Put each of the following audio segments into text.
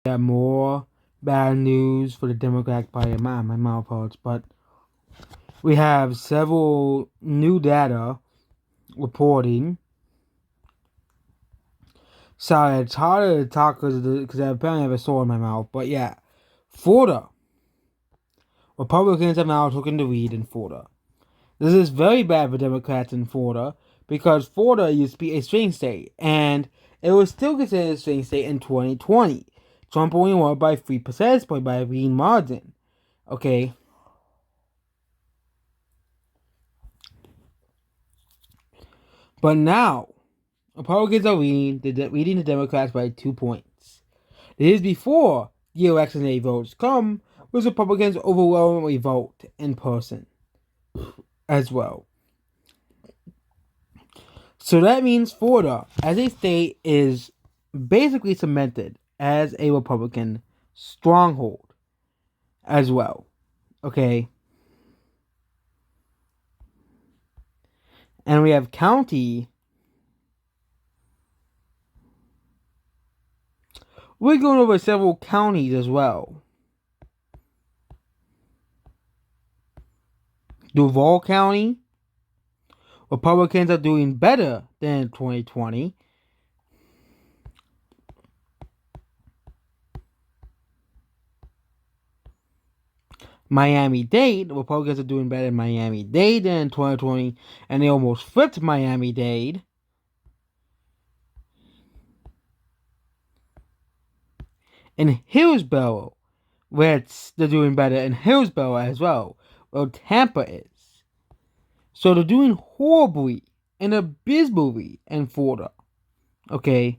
Got more bad news for the Democratic Party. My mouth hurts, but we have several new data reporting. Sorry, it's harder to talk because I apparently have a sore in my mouth. But yeah, Florida. Republicans have now taken the lead in Florida. This is very bad for Democrats in Florida because Florida used to be a swing state, and it was still considered a swing state in 2020. Trump only won by 3 percentage points by a lean margin. Okay. But now, Republicans are leading the Democrats by 2 points. This is before the election day votes come, which Republicans overwhelmingly vote in person as well. So that means Florida, as a state, is basically cemented as a Republican stronghold as well. Okay. And we have county. We're going over several counties as well. Duval County. Republicans are doing better than in 2020. Miami-Dade. Republicans are doing better in Miami-Dade than in 2020. And they almost flipped Miami-Dade. In Hillsborough, where they're doing better in Hillsborough as well, where Tampa is. So they're doing horribly and abysmally in Florida. Okay.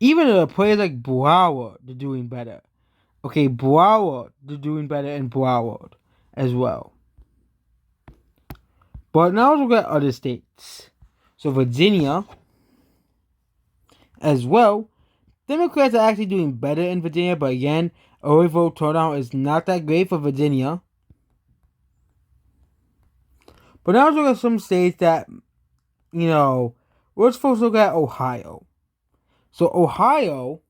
Even a place like Broward, they're doing better. Okay, Broward, they're doing better in Broward as well. But now let's look at other states. So Virginia as well. Democrats are actually doing better in Virginia, but again, early vote turnout is not that great for Virginia. But now let's look at some states that, let's first look at Ohio. So Ohio,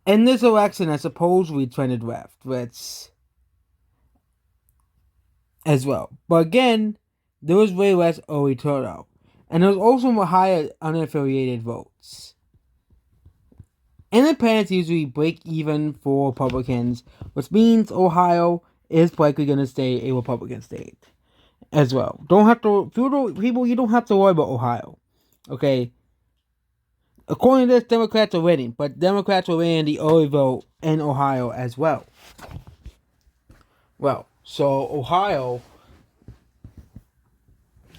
in this election, I suppose we trended left, which as well. But again, there was way less early turnout. And there was also higher unaffiliated votes. Independents usually break even for Republicans, which means Ohio is likely going to stay a Republican state as well. You don't have to worry about Ohio. Okay? According to this, Democrats are winning, but Democrats are winning the early vote in Ohio as well. Well, so Ohio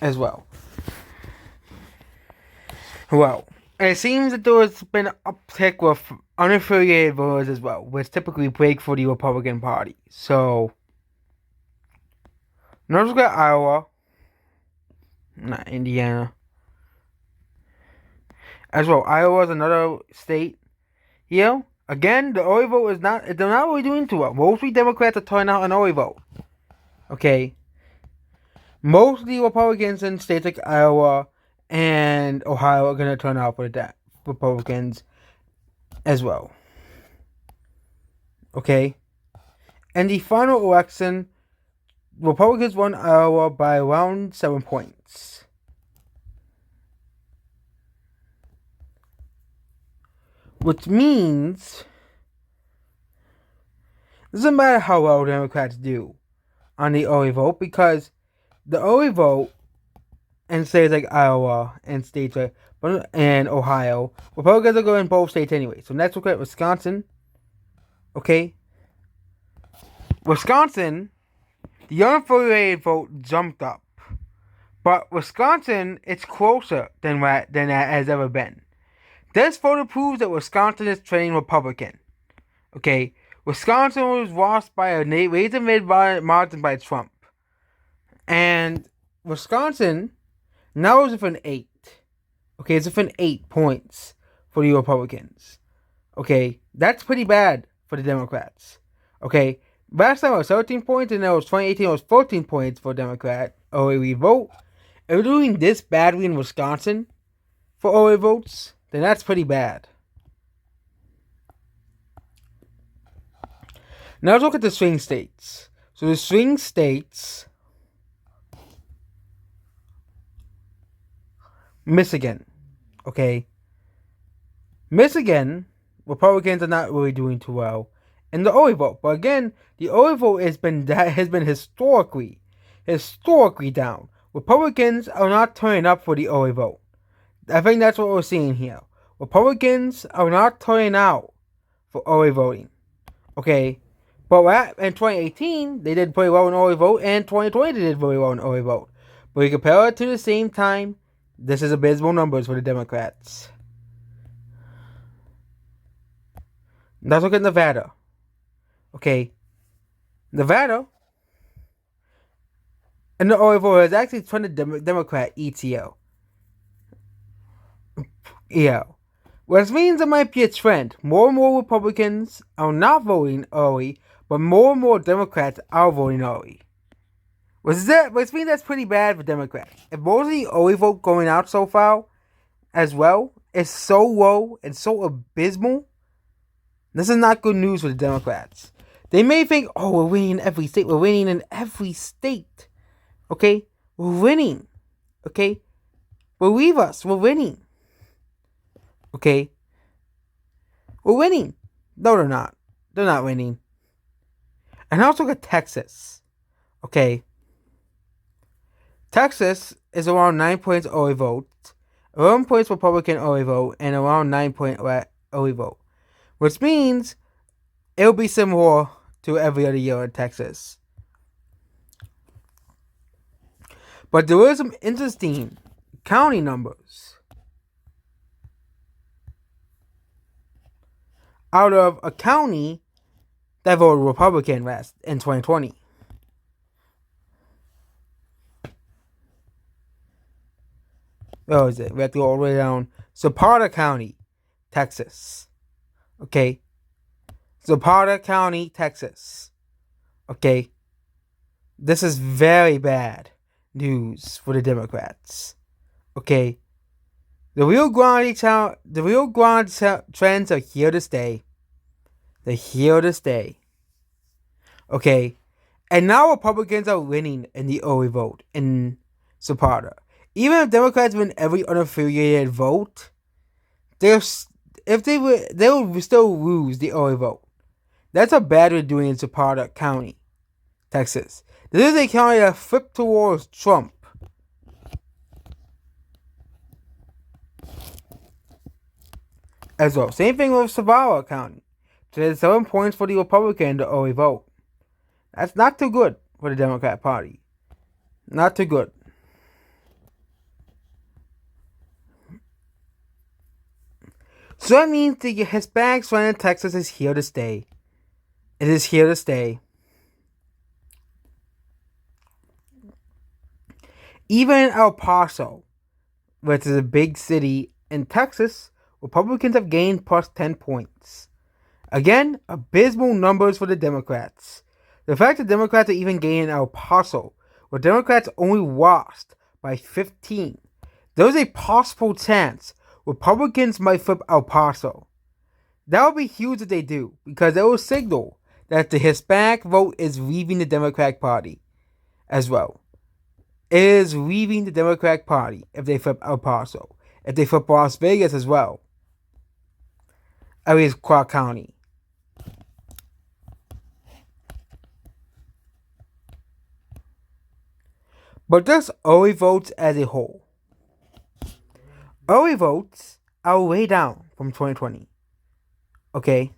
as well. Well, it seems that there has been an uptick with unaffiliated voters as well, which typically break for the Republican Party. So, now let's look at Iowa, not Indiana, as well. Iowa is another state. Again, the early vote is they're not really doing too well. Mostly Democrats are turning out an early vote. Okay. Most of the Republicans in states like Iowa and Ohio are going to turn out for the Republicans as well. Okay? And the final election, Republicans won Iowa by around 7 points. Which means it doesn't matter how well Democrats do on the early vote, because the early vote in states like Iowa and states like and Ohio, Republicans are going in both states anyway. So let's look at Wisconsin. Okay, Wisconsin, the unaffiliated vote jumped up, but Wisconsin, it's closer than that has ever been. This photo proves that Wisconsin is trending Republican. Okay, Wisconsin was lost by a razor mid margin by Trump, and Wisconsin now is within 8. Okay, it's within 8 points for the Republicans. Okay, that's pretty bad for the Democrats. Okay, last time it was 13 points, and then it was 2018, it was 14 points for Democrat early vote. If we're doing this badly in Wisconsin, for early votes, then that's pretty bad. Now let's look at the swing states. So the swing states, Michigan, okay? Michigan, Republicans are not really doing too well in the early vote. But again, the early vote has been historically down. Republicans are not turning up for the early vote. I think that's what we're seeing here. Republicans are not turning out for early voting. Okay? But in 2018, they did pretty well in early vote, and 2020 they did very well in early vote. But you compare it to the same time, this is abysmal numbers for the Democrats. Let's look at Nevada. Okay? Nevada, in the early vote, has actually turned the Democrat ETL. Which means there might be a trend. More and more Republicans are not voting early, but more and more Democrats are voting early. Which means that's pretty bad for Democrats. If most of the early vote going out so far, as well, is so low and so abysmal, this is not good news for the Democrats. They may think, oh, we're winning in every state. We're winning in every state. Okay? We're winning. Okay? Believe us, we're winning. Okay? We're winning. No, they're not. They're not winning. And also look at Texas. Okay? Texas is around 9 points early vote, 11 points Republican early vote, and around 9 point early vote. Which means it'll be similar to every other year in Texas. But there were some interesting county numbers out of a county that voted Republican last in 2020. Where is it? We have to go all the way down. Zapata County, Texas. Okay? Zapata County, Texas. Okay? This is very bad news for the Democrats. Okay? The Rio Grande trends are here to stay. They're here to stay. Okay? And now Republicans are winning in the early vote in Zapata. Even if Democrats win every unaffiliated vote, they will still lose the early vote. That's how bad we're doing in Zapata County, Texas. This is a county that flipped towards Trump. As well. Same thing with Savara County. There's 7 points for the Republican in the early vote. That's not too good for the Democrat Party. Not too good. So that means the Hispanics run in Texas is here to stay. It is here to stay. Even in El Paso, which is a big city in Texas, Republicans have gained plus 10 points. Again, abysmal numbers for the Democrats. The fact that Democrats are even gaining El Paso, where Democrats only lost by 15, there's a possible chance Republicans might flip El Paso. That would be huge if they do, because it will signal that the Hispanic vote is leaving the Democratic Party as well. It is leaving the Democratic Party if they flip El Paso. If they flip Las Vegas as well. At least Clark County. But just early votes as a whole. Early votes are way down from 2020. Okay?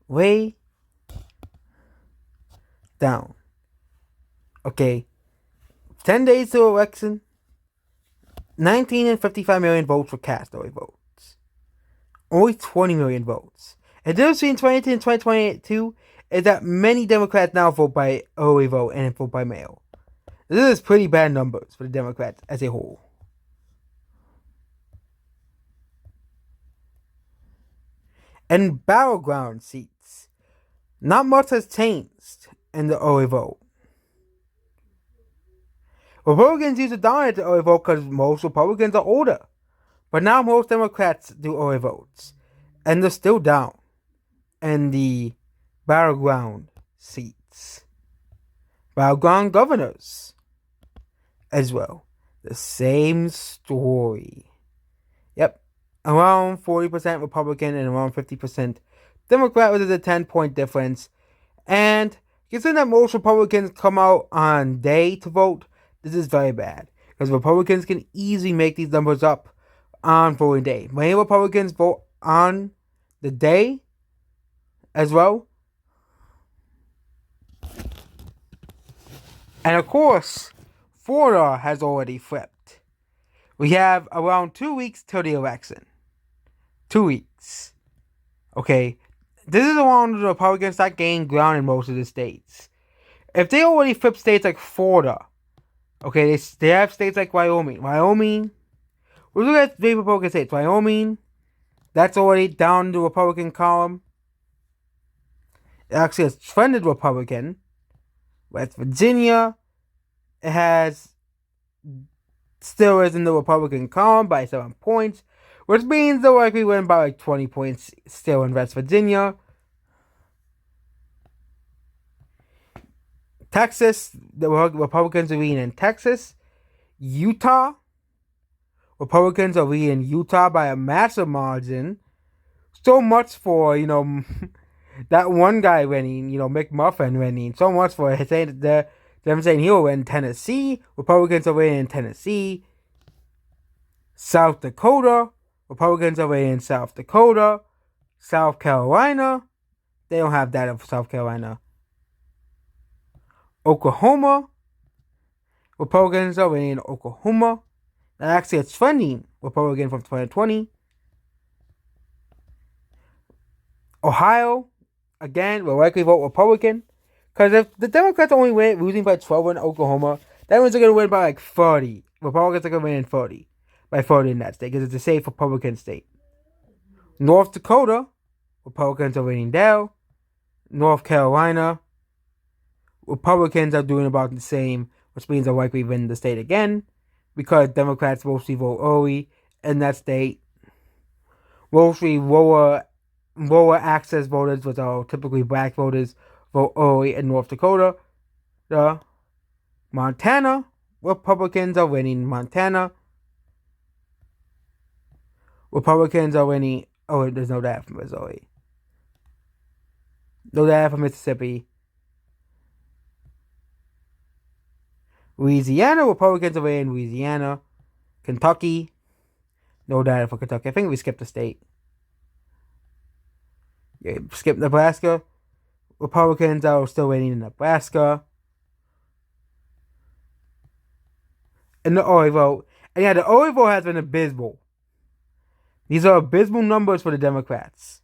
Way down. Okay? 10 days to election, 19 and 55 million votes were cast early votes. Only 20 million votes. And the difference between 2018 and 2022 is that many Democrats now vote by early vote and vote by mail. This is pretty bad numbers for the Democrats as a whole. And battleground seats, not much has changed in the early vote. Republicans used to dominate the early vote because most Republicans are older. But now most Democrats do early votes, and they're still down in the battleground seats, battleground governors as well. The same story. Yep, around 40% Republican and around 50% Democrat, which is a 10-point difference. And considering that most Republicans come out on day to vote, this is very bad. Because Republicans can easily make these numbers up on voting day. Many Republicans vote on the day as well. And of course, Florida has already flipped. We have around 2 weeks till the election. 2 weeks. Okay, this is around the Republicans start gaining ground in most of the states. If they already flip states like Florida, okay, they have states like Wyoming. We're looking at three Republican states. Wyoming, that's already down the Republican column. It actually has trended Republican. West Virginia, it has still is in the Republican column by 7 points, which means they'll likely win by like 20 points still in West Virginia. Texas, the Republicans are leading in Texas. Utah, Republicans are leading Utah by a massive margin. So much for, that one guy winning, McMuffin winning. So much for them saying he'll win Tennessee. Republicans are winning in Tennessee. South Dakota, Republicans are winning in South Dakota. South Carolina, they don't have that of South Carolina. Oklahoma, Republicans are winning in Oklahoma. And actually, it's trending Republican from 2020. Ohio, again, will likely vote Republican. Because if the Democrats only win, losing by 12 in Oklahoma, that means they're going to win by like 30. Republicans are going to win in 30. By 30 in that state, because it's a safe Republican state. North Dakota, Republicans are winning there. North Carolina, Republicans are doing about the same, which means they'll likely win the state again, because Democrats mostly vote early in that state. Mostly lower access voters, which are typically black voters, vote early in North Dakota. Montana, Republicans are winning Montana. Republicans are winning. Oh, there's no data from Missouri. No data from Mississippi. Louisiana, Republicans are winning Louisiana. Kentucky, no data for Kentucky. I think we skipped a state. Yeah, skip Nebraska. Republicans are still winning in Nebraska. And the early vote. And yeah, the early vote has been abysmal. These are abysmal numbers for the Democrats.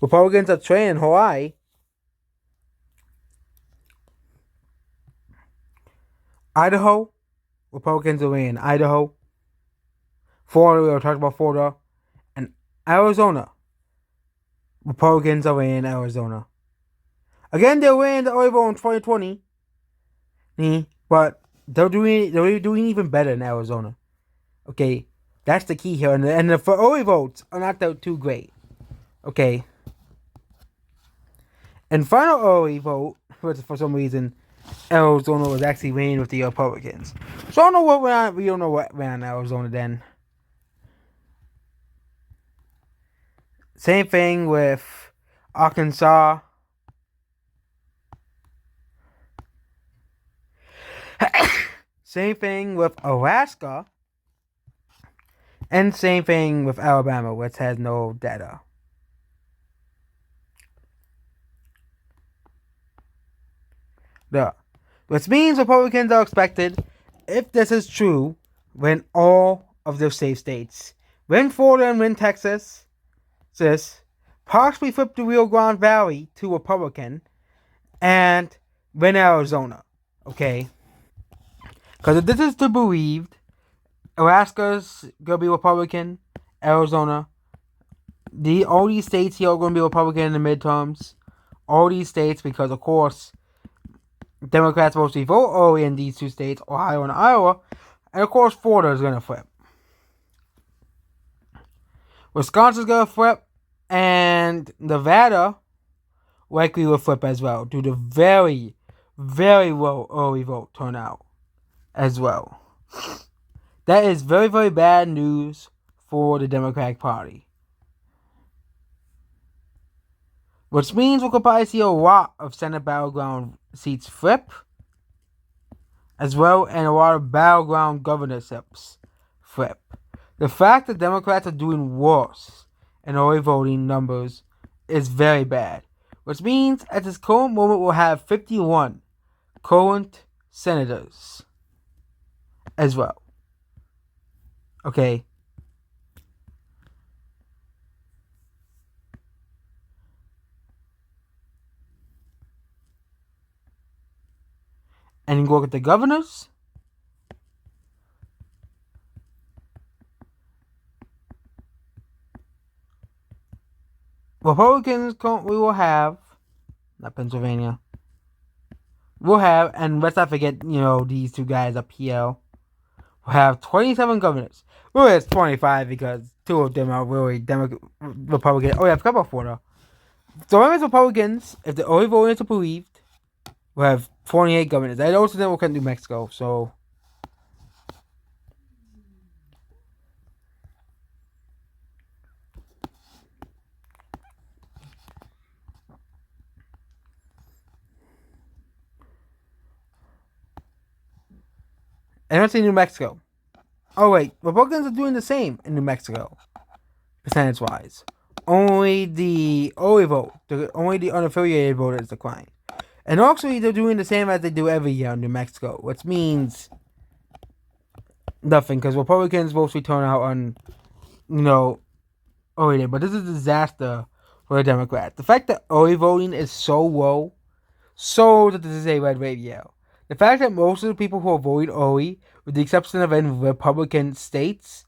Republicans are trailing in Hawaii. Idaho, Republicans are winning Idaho. Florida, we were talking about Florida. And Arizona, Republicans are winning Arizona. Again, they're winning the early vote in 2020. But they're doing even better in Arizona. Okay, that's the key here. And the for early votes are not too great. Okay. And final early vote, for some reason, Arizona was actually winning with the Republicans. So I don't know what went on. We don't know what went on in Arizona then. Same thing with Arkansas. Same thing with Alaska. And same thing with Alabama, which has no data. Which means Republicans are expected, if this is true, win all of their safe states. Win Florida and win Texas. Possibly flip the Rio Grande Valley to Republican. And win Arizona. Okay? Because if this is to believed, Alaska's going to be Republican. Arizona. All these states here are going to be Republican in the midterms. All these states, because of course, Democrats mostly vote early in these two states, Ohio and Iowa. And of course, Florida is going to flip. Wisconsin's going to flip. And Nevada likely will flip as well due to very, very low early vote turnout as well. That is very, very bad news for the Democratic Party. Which means we could probably see a lot of Senate battleground seats flip, as well, and a lot of battleground governorships flip. The fact that Democrats are doing worse in early voting numbers is very bad. Which means at this current moment we'll have 51 current senators as well. Okay. And you go look at the governors. Republicans we will have, not Pennsylvania. We'll have, and let's not forget, these two guys up here. We'll have 27 governors. Really, it's 25 because two of them are really Republican. Oh yeah, I forgot about Florida. So remember, Republicans, if the early voting are believed, we'll have 28 governors. I also think we'll cut New Mexico, so. I don't see New Mexico. Oh wait, Republicans are doing the same in New Mexico, percentage-wise. Only the early vote, only the unaffiliated voters decline. And also, they're doing the same as they do every year in New Mexico, which means nothing, because Republicans mostly turn out on, early. But this is a disaster for the Democrats. The fact that early voting is so low shows that this is a red wave year. The fact that most of the people who are voting early, with the exception of in Republican states,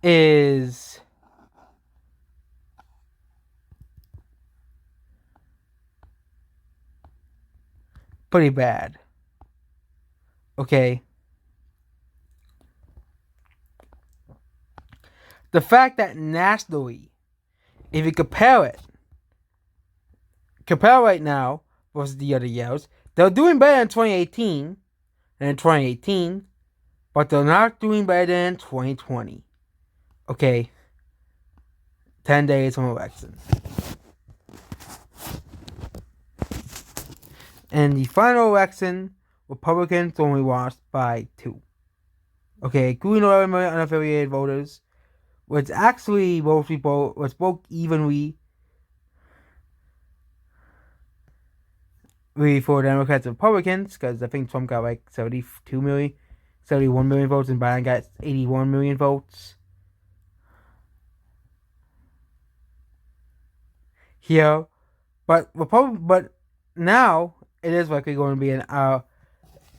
is pretty bad. Okay. The fact that nationally, if you compare right now versus the other years, they're doing better in 2018 than in 2018, but they're not doing better than 2020. Okay. 10 days from election. In the final election, Republicans only lost by 2. Okay, including 11 million unaffiliated voters, which actually was broke evenly for Democrats and Republicans, because I think Trump got like 71 million votes, and Biden got 81 million votes. Here, but now it is likely going to be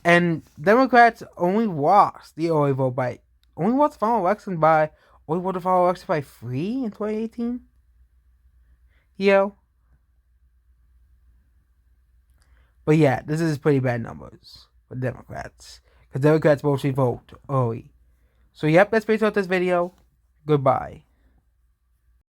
and Democrats only lost the early vote by only won the final election by 3 in 2018. Yeah. But yeah, this is pretty bad numbers for Democrats, because Democrats mostly vote early. So yep, that's basically this video. Goodbye.